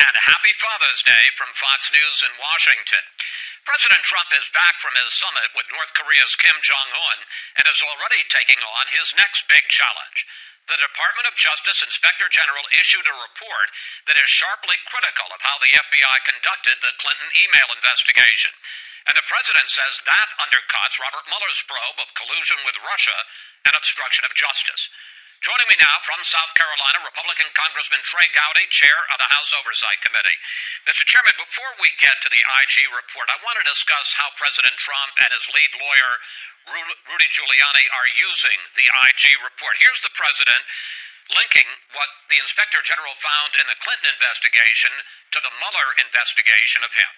And happy Father's Day from Fox News in Washington. President Trump is back from his summit with North Korea's Kim Jong-un and is already taking on his next big challenge. The Department of Justice Inspector General issued a report that is sharply critical of how the FBI conducted the Clinton email investigation. And the president says that undercuts Robert Mueller's probe of collusion with Russia and obstruction of justice. Joining me now from South Carolina, Republican Congressman Trey Gowdy, chair of the House Oversight Committee. Mr. Chairman, before we get to the IG report, I want to discuss how President Trump and his lead lawyer, Rudy Giuliani, are using the IG report. Here's the president linking what the Inspector General found in the Clinton investigation to the Mueller investigation of him.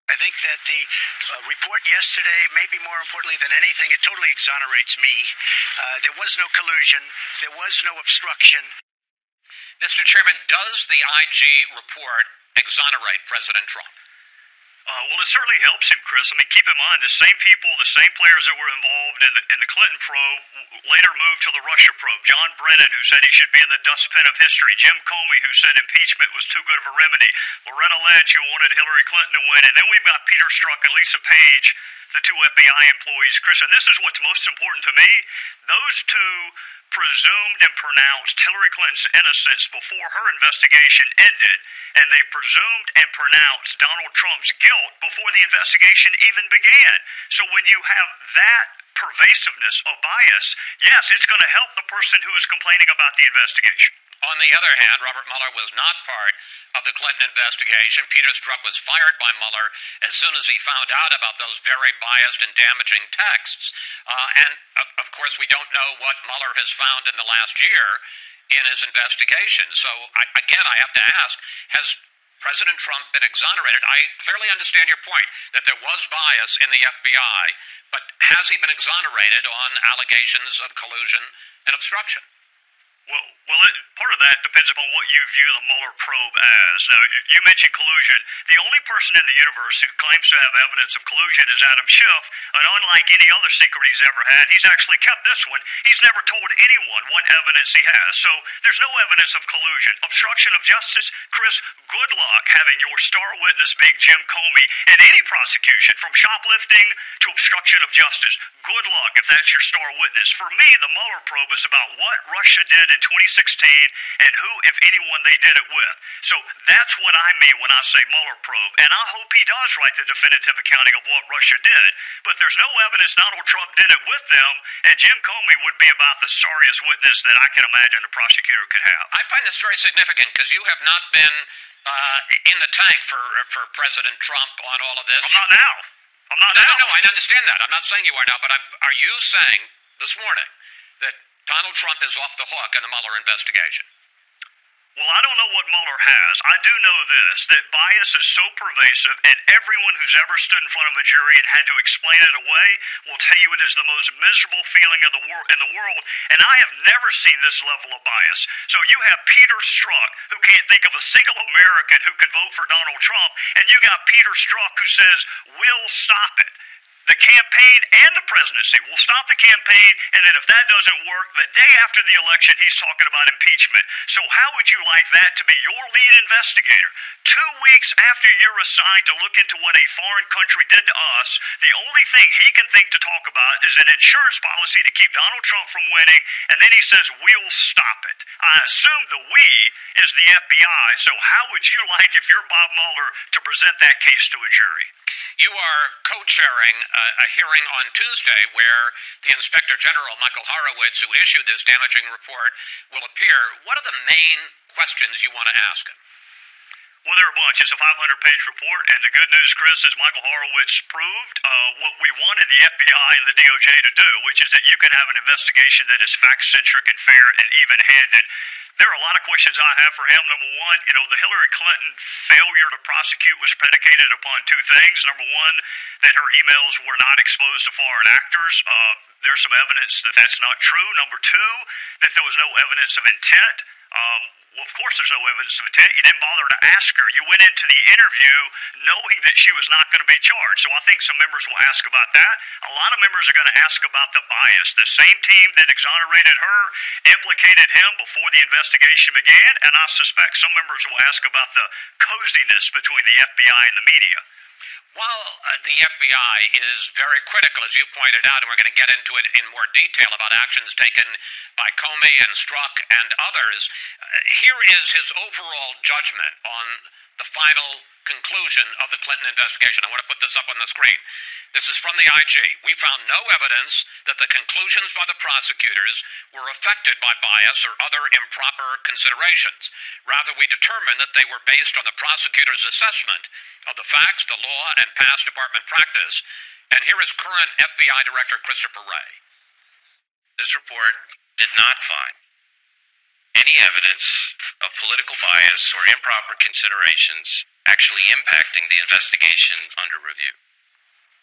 I think that the report yesterday, maybe more importantly than anything, it totally exonerates me. There was no collusion. There was no obstruction. Mr. Chairman, does the IG report exonerate President Trump? Well, it certainly helps him, Chris. I mean, keep in mind, the same people, the same players that were involved in the Clinton probe later moved to the Russia probe. John Brennan, who said he should be in the dustbin of history. Jim Comey, who said impeachment was too good of a remedy. Loretta Lynch, who wanted Hillary Clinton to win. And then we've got Peter Strzok and Lisa Page, the two FBI employees. Chris, and this is what's most important to me. Those two presumed and pronounced Hillary Clinton's innocence before her investigation ended, and they presumed and pronounced Donald Trump's guilt before the investigation even began. So when you have that pervasiveness of bias, yes, it's going to help the person who is complaining about the investigation. On the other hand, Robert Mueller was not part of the Clinton investigation. Peter Strzok was fired by Mueller as soon as he found out about those very biased and damaging texts. And, of course, we don't know what Mueller has found in the last year in his investigation. So, again, I have to ask, has President Trump been exonerated? I clearly understand your point that there was bias in the FBI, but has he been exonerated on allegations of collusion and obstruction? Well, part of that depends upon what you view the Mueller probe as. Now, you mentioned collusion. The only person in the universe who claims to have evidence of collusion is Adam Schiff, and unlike any other secret he's ever had, he's actually kept this one. He's never told anyone what evidence he has. So there's no evidence of collusion. Obstruction of justice, Chris, good luck having your star witness being Jim Comey in any prosecution, from shoplifting to obstruction of justice. Good luck if that's your star witness. For me, the Mueller probe is about what Russia did in 2016 and who, if anyone, they did it with. So that's what I mean when I say Mueller probe, and I hope he does write the definitive accounting of what Russia did. But there's no evidence Donald Trump did it with them, and Jim Comey would be about the sorriest witness that I can imagine a prosecutor could have. I find this very significant because you have not been in the tank for President Trump on all of this. I'm not now. No, I understand that. I'm not saying you are now, but are you saying this morning that Donald Trump is off the hook in the Mueller investigation? Well, I don't know what Mueller has. I do know this, that bias is so pervasive, and everyone who's ever stood in front of a jury and had to explain it away will tell you it is the most miserable feeling in the world, and I have never seen this level of bias. So you have Peter Strzok, who can't think of a single American who could vote for Donald Trump, and you got Peter Strzok who says, we'll stop it. The campaign and the presidency will stop the campaign, and then if that doesn't work, the day after the election, he's talking about impeachment. So how would you like that to be your lead investigator? 2 weeks after you're assigned to look into what a foreign country did to us, the only thing he can think to talk about is an insurance policy to keep Donald Trump from winning, and then he says, we'll stop it. I assume the we is the FBI, so how would you like, if you're Bob Mueller, to present that case to a jury? You are co-chairing a hearing on Tuesday where the Inspector General, Michael Horowitz, who issued this damaging report, will appear. What are the main questions you want to ask him? Well, there are a bunch. It's a 500-page report, and the good news, Chris, is Michael Horowitz proved what we wanted the FBI and the DOJ to do, which is that you can have an investigation that is fact-centric and fair and even-handed. There are a lot of questions I have for him. Number one, the Hillary Clinton failure to prosecute was predicated upon two things. Number one, that her emails were not exposed to foreign actors. There's some evidence that that's not true. Number two, that there was no evidence of intent. Well, of course there's no evidence of intent. You didn't bother to ask her. You went into the interview knowing that she was not going to be charged. So I think some members will ask about that. A lot of members are going to ask about the bias. The same team that exonerated her implicated him before the investigation began, and I suspect some members will ask about the coziness between the FBI and the media. While the FBI is very critical, as you pointed out, and we're going to get into it in more detail about actions taken by Comey and Strzok and others, here is his overall judgment on the final conclusion of the Clinton investigation. I want to put this up on the screen. This is from the IG. We found no evidence that the conclusions by the prosecutors were affected by bias or other improper considerations. Rather, we determined that they were based on the prosecutor's assessment of the facts, the law, and past department practice. And here is current FBI Director Christopher Wray. This report did not find any evidence of political bias or improper considerations actually impacting the investigation under review.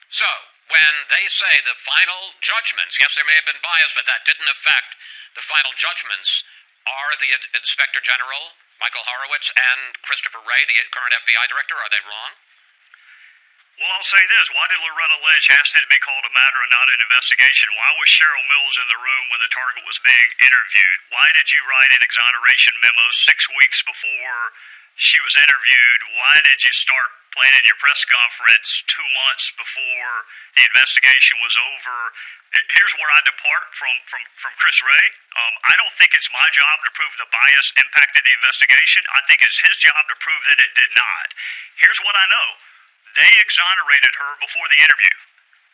So, when they say the final judgments, yes, there may have been bias, but that didn't affect the final judgments, are the Inspector General, Michael Horowitz, and Christopher Wray, the current FBI Director, are they wrong? Well, I'll say this. Why did Loretta Lynch ask it to be called a matter and not an investigation? Why was Cheryl Mills in the room when the target was being interviewed? Why did you write an exoneration memo 6 weeks before she was interviewed? Why did you start planning your press conference 2 months before the investigation was over? Here's where I depart from Chris Wray. I don't think it's my job to prove the bias impacted the investigation. I think it's his job to prove that it did not. Here's what I know. They exonerated her before the interview.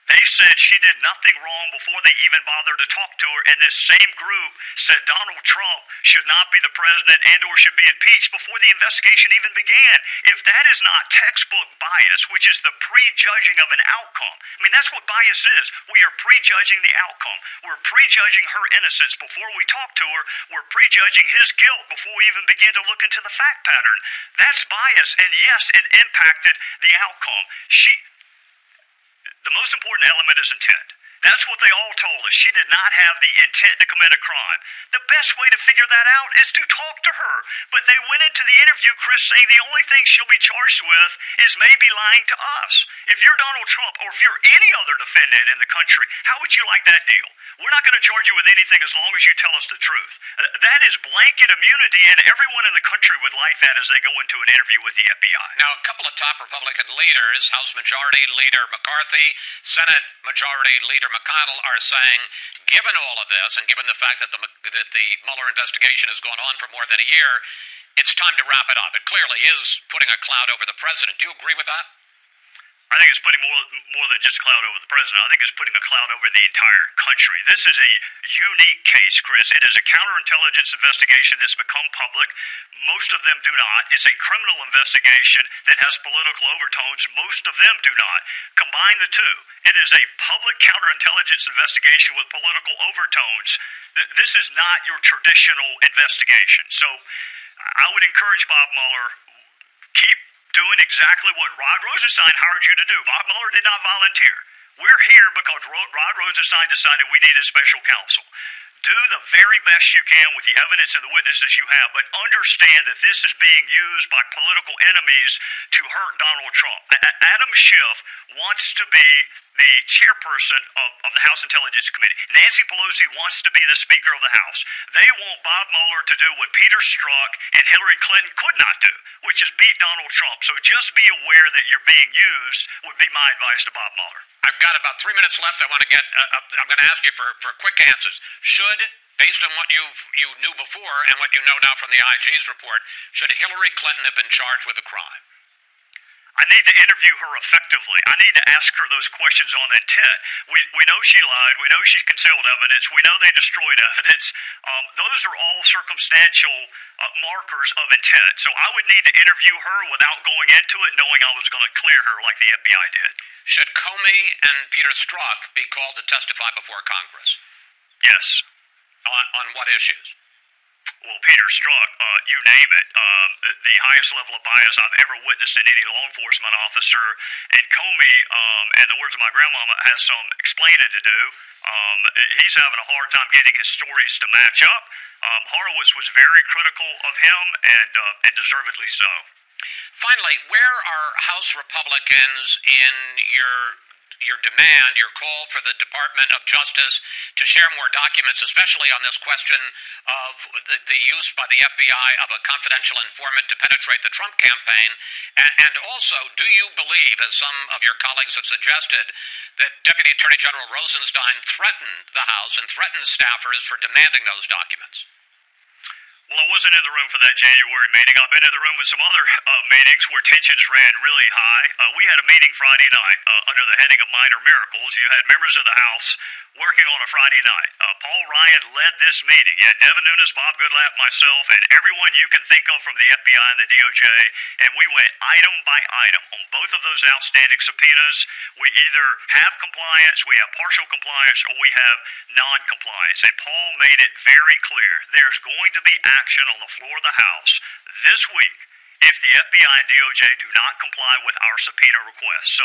They said she did nothing wrong before they even bothered to talk to her, and this same group said Donald Trump should not be the president and or should be impeached before the investigation even began. If that is not textbook bias, which is the prejudging of an outcome, I mean, that's what bias is. We are prejudging the outcome. We're prejudging her innocence before we talk to her. We're prejudging his guilt before we even begin to look into the fact pattern. That's bias, and yes, it impacted the outcome. The most important element is intent. That's what they all told us. She did not have the intent to commit a crime. The best way to figure that out is to talk to her. But they went into the interview, Chris, saying the only thing she'll be charged with is maybe lying to us. If you're Donald Trump or if you're any other defendant in the country, how would you like that deal? We're not going to charge you with anything as long as you tell us the truth. That is blanket immunity, and everyone in the country would like that as they go into an interview with the FBI. Now, a couple of top Republican leaders, House Majority Leader McCarthy, Senate Majority Leader McConnell, are saying, given all of this, and given the fact that the Mueller investigation has gone on for more than a year, it's time to wrap it up. It clearly is putting a cloud over the president. Do you agree with that? I think it's putting more than just a cloud over the president. I think it's putting a cloud over the entire country. This is a unique case, Chris. It is a counterintelligence investigation that's become public. Most of them do not. It's a criminal investigation that has political overtones. Most of them do not. Combine the two. It is a public counterintelligence investigation with political overtones. This is not your traditional investigation. So I would encourage Bob Mueller, keep doing exactly what Rod Rosenstein hired you to do. Bob Mueller did not volunteer. We're here because Rod Rosenstein decided we needed special counsel. Do the very best you can with the evidence and the witnesses you have, but understand that this is being used by political enemies to hurt Donald Trump. Adam Schiff wants to be the chairperson of the House Intelligence Committee. Nancy Pelosi wants to be the Speaker of the House. They want Bob Mueller to do what Peter Strzok and Hillary Clinton could not do, which is beat Donald Trump. So just be aware that you're being used would be my advice to Bob Mueller. I've got about 3 minutes left. I'm going to ask you for quick answers. Based on what you knew before and what you know now from the IG's report, should Hillary Clinton have been charged with a crime? I need to interview her effectively. I need to ask her those questions on intent. We know she lied. We know she concealed evidence. We know they destroyed evidence. Those are all circumstantial markers of intent. So I would need to interview her without going into it, knowing I was going to clear her like the FBI did. Should Comey and Peter Strzok be called to testify before Congress? Yes. On what issues? Well, Peter Strzok, you name it, the highest level of bias I've ever witnessed in any law enforcement officer. And Comey, in the words of my grandmama, has some explaining to do. He's having a hard time getting his stories to match up. Horowitz was very critical of him, and deservedly so. Finally, where are House Republicans in your demand, your call for the Department of Justice to share more documents, especially on this question of the use by the FBI of a confidential informant to penetrate the Trump campaign? And also, do you believe, as some of your colleagues have suggested, that Deputy Attorney General Rosenstein threatened the House and threatened staffers for demanding those documents? Well, I wasn't in the room for that January meeting. I've been in the room with some other meetings where tensions ran really high. We had a meeting Friday night under the heading of Minor Miracles. You had members of the House working on a Friday night. Paul Ryan led this meeting. You had Devin Nunes, Bob Goodlatte, myself, and everyone you can think of from the FBI and the DOJ, and we went item by item on both of those outstanding subpoenas. We either have compliance, we have partial compliance, or we have non-compliance. And Paul made it very clear there's going to be action on the floor of the House this week if the FBI and DOJ do not comply with our subpoena request. So,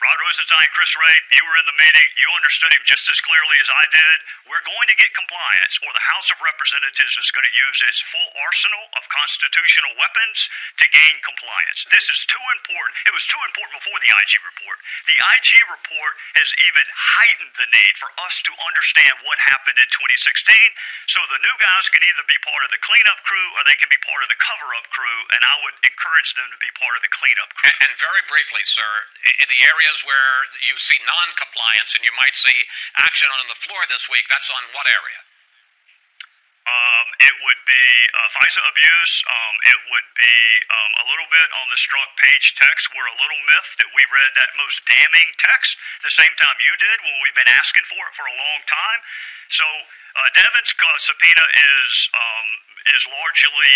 Rod Rosenstein, Chris Wray, you were in the meeting. You understood him just as clearly as I did. We're going to get compliance, or the House of Representatives is going to use its full arsenal of constitutional weapons to gain compliance. This is too important. It was too important before the IG report. The IG report has even heightened the need for us to understand what happened in 2016, so the new guys can either be part of the cleanup crew or they can be part of the cover-up crew, and I would encourage them to be part of the cleanup crew. And very briefly, sir, in the areas where you see non-compliance and you might see action on the floor this week, that's on what area? It would be FISA abuse. It would be a little bit on the struck page text. We're a little miffed that we read that most damning text the same time you did when we've been asking for it for a long time. So Devin's subpoena is largely,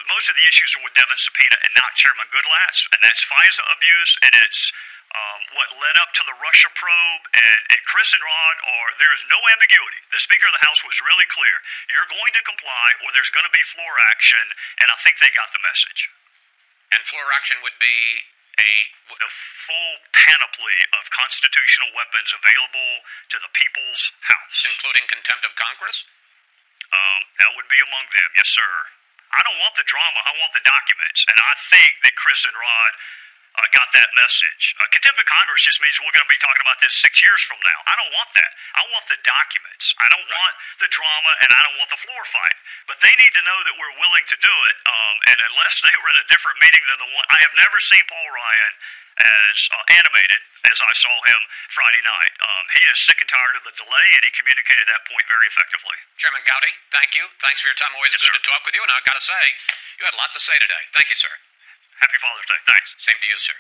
most of the issues are with Devin's subpoena and not Chairman Goodlatte's, and that's FISA abuse, and it's what led up to the Russia probe, and Chris and Rod there is no ambiguity. The Speaker of the House was really clear. You're going to comply or there's going to be floor action, and I think they got the message. And floor action would be the full panoply of constitutional weapons available to the people's house. Including contempt of Congress? That would be among them, yes, sir. I don't want the drama, I want the documents, and I think that Chris and Rod got that message. Contempt of Congress just means we're going to be talking about this 6 years from now. I don't want that. I want the documents. I don't want the drama, and I don't want the floor fight. But they need to know that we're willing to do it, and unless they were in a different meeting than the one, I have never seen Paul Ryan as animated as I saw him Friday night. He is sick and tired of the delay, and he communicated that point very effectively. Chairman Gowdy, thank you. Thanks for your time. Always good to talk with you. And I've got to say, you had a lot to say today. Thank you, sir. Happy Father's Day. Thanks. Same to you, sir.